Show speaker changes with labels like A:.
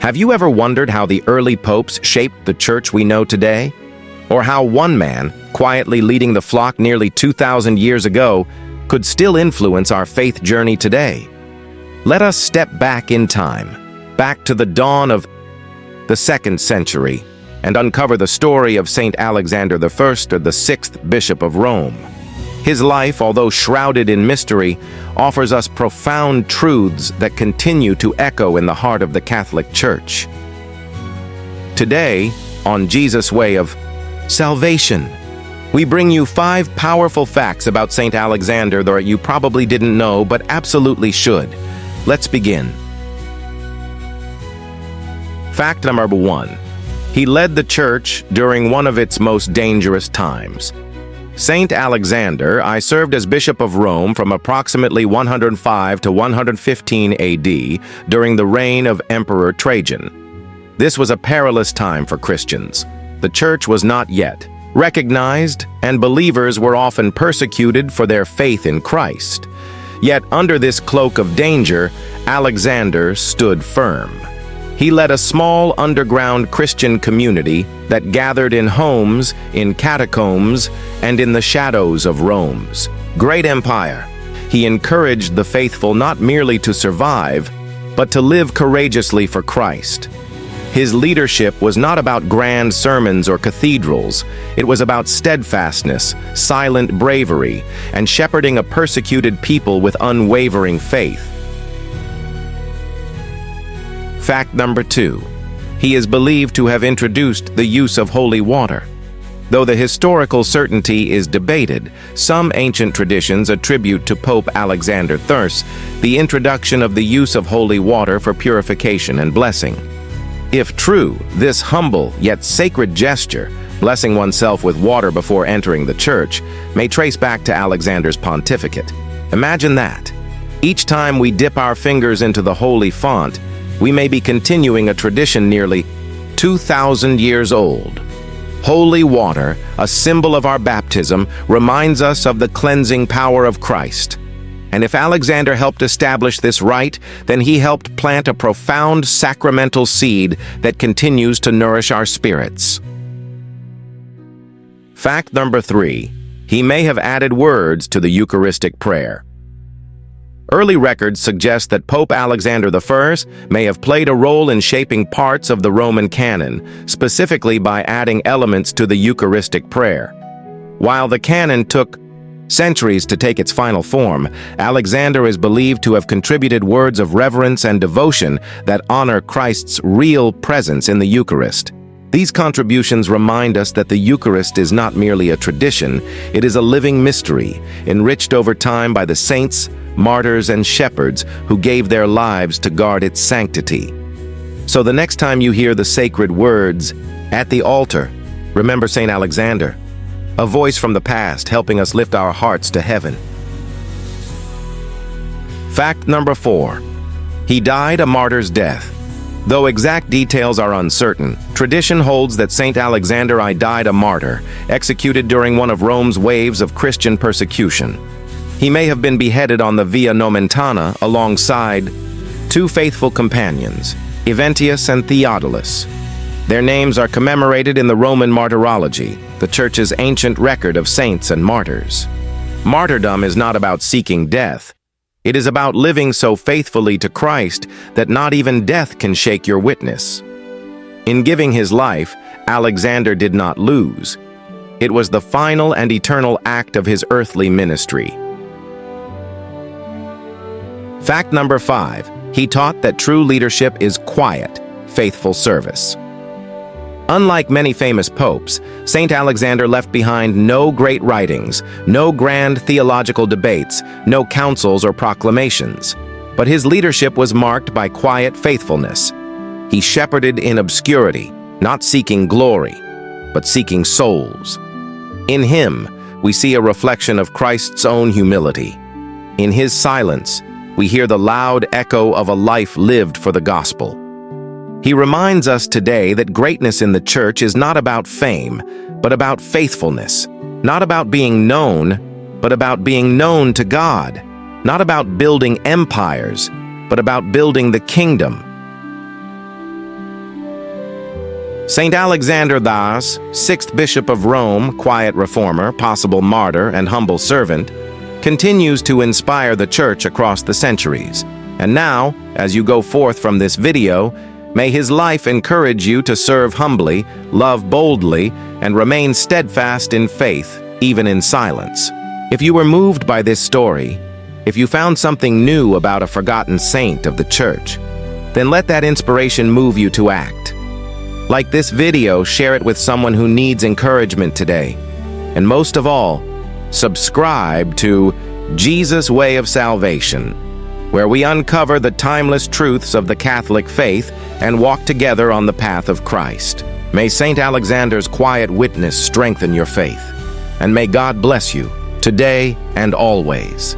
A: Have you ever wondered how the early popes shaped the church we know today? Or how one man, quietly leading the flock nearly 2,000 years ago, could still influence our faith journey today? Let us step back in time, back to the dawn of the 2nd century, and uncover the story of Saint Alexander I, or the 6th Bishop of Rome. His life, although shrouded in mystery, offers us profound truths that continue to echo in the heart of the Catholic Church. Today, on Jesus' Way of Salvation, we bring you 5 powerful facts about Saint Alexander that you probably didn't know but absolutely should. Let's begin. Fact number 1. He led the Church during one of its most dangerous times. Saint Alexander I served as Bishop of Rome from approximately 105 to 115 AD during the reign of Emperor Trajan. This was a perilous time for Christians. The Church was not yet recognized, and believers were often persecuted for their faith in Christ. Yet under this cloak of danger, Alexander stood firm. He led a small underground Christian community that gathered in homes, in catacombs, and in the shadows of Rome's great empire. He encouraged the faithful not merely to survive, but to live courageously for Christ. His leadership was not about grand sermons or cathedrals. It was about steadfastness, silent bravery, and shepherding a persecuted people with unwavering faith. Fact number 2. He is believed to have introduced the use of holy water. Though the historical certainty is debated, some ancient traditions attribute to Pope Alexander I the introduction of the use of holy water for purification and blessing. If true, this humble yet sacred gesture, blessing oneself with water before entering the church, may trace back to Alexander's pontificate. Imagine that. Each time we dip our fingers into the holy font, we may be continuing a tradition nearly 2,000 years old. Holy water, a symbol of our baptism, reminds us of the cleansing power of Christ. And if Alexander helped establish this rite, then he helped plant a profound sacramental seed that continues to nourish our spirits. Fact number 3. He may have added words to the Eucharistic prayer. Early records suggest that Pope Alexander I may have played a role in shaping parts of the Roman canon, specifically by adding elements to the Eucharistic prayer. While the canon took centuries to take its final form, Alexander is believed to have contributed words of reverence and devotion that honor Christ's real presence in the Eucharist. These contributions remind us that the Eucharist is not merely a tradition, it is a living mystery, enriched over time by the saints, martyrs, and shepherds who gave their lives to guard its sanctity. So the next time you hear the sacred words, at the altar, remember Saint Alexander, a voice from the past helping us lift our hearts to heaven. Fact number 4. He died a martyr's death. Though exact details are uncertain, tradition holds that Saint Alexander I died a martyr, executed during one of Rome's waves of Christian persecution. He may have been beheaded on the Via Nomentana alongside 2 faithful companions, Eventius and Theodulus. Their names are commemorated in the Roman Martyrology, the Church's ancient record of saints and martyrs. Martyrdom is not about seeking death. It is about living so faithfully to Christ that not even death can shake your witness. In giving his life, Alexander did not lose. It was the final and eternal act of his earthly ministry. Fact number 5. He taught that true leadership is quiet, faithful service. Unlike many famous popes, Saint Alexander left behind no great writings, no grand theological debates, no councils or proclamations. But his leadership was marked by quiet faithfulness. He shepherded in obscurity, not seeking glory, but seeking souls. In him, we see a reflection of Christ's own humility. In his silence, we hear the loud echo of a life lived for the gospel. He reminds us today that greatness in the church is not about fame, but about faithfulness. Not about being known, but about being known to God. Not about building empires, but about building the kingdom. Saint Alexander Thus, 6th Bishop of Rome, quiet reformer, possible martyr, and humble servant, continues to inspire the Church across the centuries. And now, as you go forth from this video, may his life encourage you to serve humbly, love boldly, and remain steadfast in faith, even in silence. If you were moved by this story, if you found something new about a forgotten saint of the Church, then let that inspiration move you to act. Like this video, share it with someone who needs encouragement today. And most of all, subscribe to Jesus' Way of Salvation, where we uncover the timeless truths of the Catholic faith and walk together on the path of Christ. May Saint Alexander's quiet witness strengthen your faith, and may God bless you today and always.